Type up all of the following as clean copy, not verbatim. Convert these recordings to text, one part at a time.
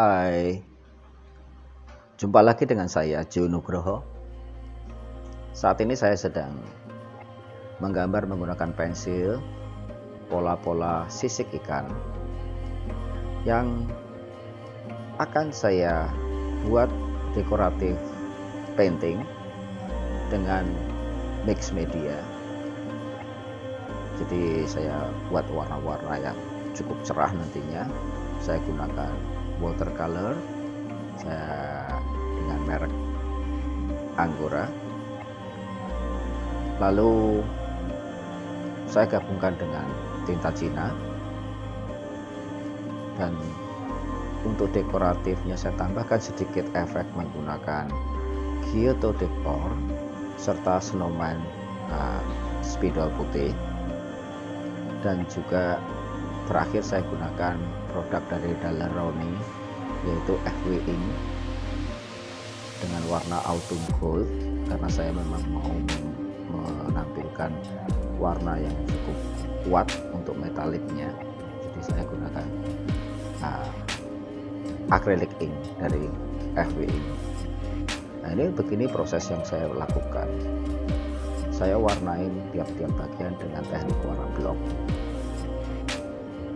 Hai, jumpa lagi dengan saya Jo Nugroho. Saat ini saya sedang menggambar menggunakan pensil pola-pola sisik ikan yang akan saya buat dekoratif painting dengan mix media. Jadi saya buat warna-warna yang cukup cerah nantinya. Saya gunakan watercolor dengan merek Anggora. Lalu saya gabungkan dengan tinta Cina, dan untuk dekoratifnya saya tambahkan sedikit efek menggunakan Kyoto Decor serta snowman spidol putih, dan juga terakhir saya gunakan produk dari Daler-Rowney yaitu FW Ink dengan warna autumn gold, karena saya memang mau menampilkan warna yang cukup kuat untuk metaliknya. Jadi saya gunakan acrylic ink dari FW Ink. Nah, ini begini proses yang saya lakukan. Saya warnain tiap-tiap bagian dengan teknik warna blok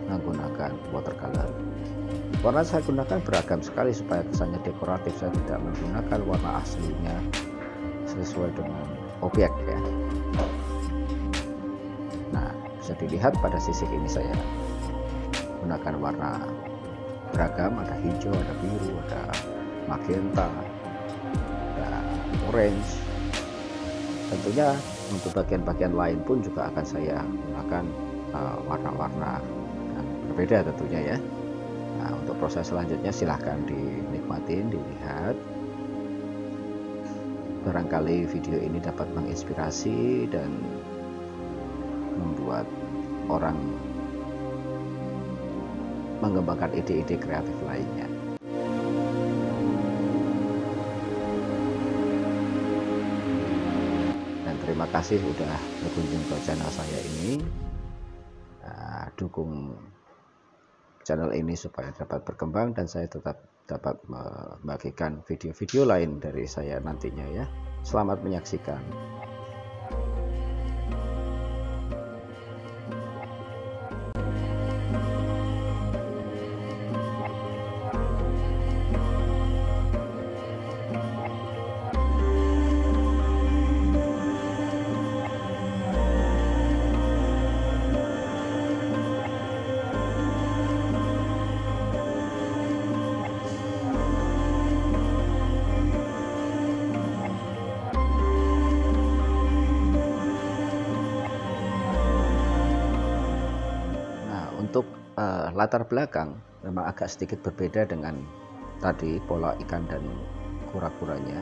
menggunakan watercolor. Warna saya gunakan beragam sekali supaya kesannya dekoratif. Saya tidak menggunakan warna aslinya sesuai dengan objek ya. Nah, bisa dilihat pada sisik ini saya gunakan warna beragam, ada hijau, ada biru, ada magenta, ada orange. Tentunya untuk bagian-bagian lain pun juga akan saya gunakan warna-warna yang berbeda tentunya ya. Nah, untuk proses selanjutnya silahkan dinikmatin, dilihat. Barangkali video ini dapat menginspirasi dan membuat orang mengembangkan ide-ide kreatif lainnya. Dan terima kasih sudah berkunjung ke channel saya ini. Dukung channel ini supaya dapat berkembang dan saya tetap dapat membagikan video-video lain dari saya nantinya ya. Selamat menyaksikan. Untuk latar belakang memang agak sedikit berbeda dengan tadi pola ikan dan kura-kuranya,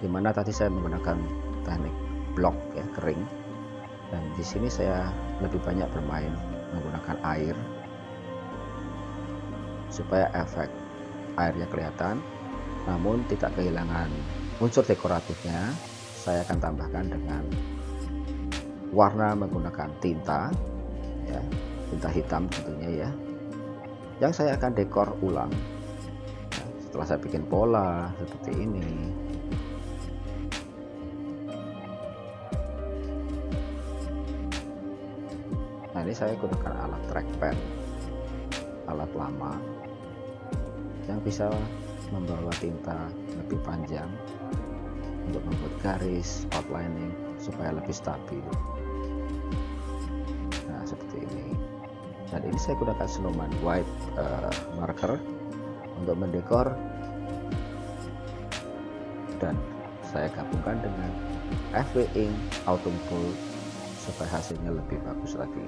dimana tadi saya menggunakan teknik blok ya, kering, dan di sini saya lebih banyak bermain menggunakan air supaya efek airnya kelihatan namun tidak kehilangan unsur dekoratifnya. Saya akan tambahkan dengan warna menggunakan tinta ya, tinta hitam tentunya ya, yang saya akan dekor ulang nah, setelah saya bikin pola seperti ini. Nah, ini saya gunakan alat trackpad, alat lama yang bisa membawa tinta lebih panjang untuk membuat garis outlining supaya lebih stabil. Nah, seperti ini. Dan ini saya gunakan snowman white marker untuk mendekor, dan saya gabungkan dengan FW Ink autumn gold supaya hasilnya lebih bagus lagi.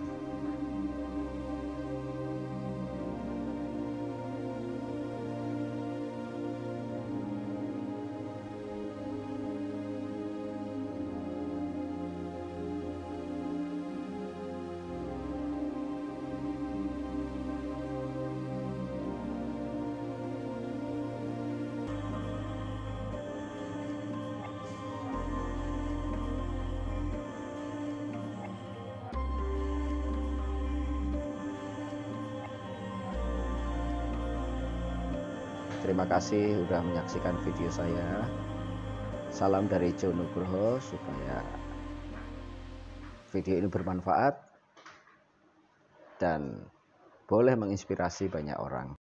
Terima kasih sudah menyaksikan video saya. Salam dari Jo Nugroho, supaya video ini bermanfaat dan boleh menginspirasi banyak orang.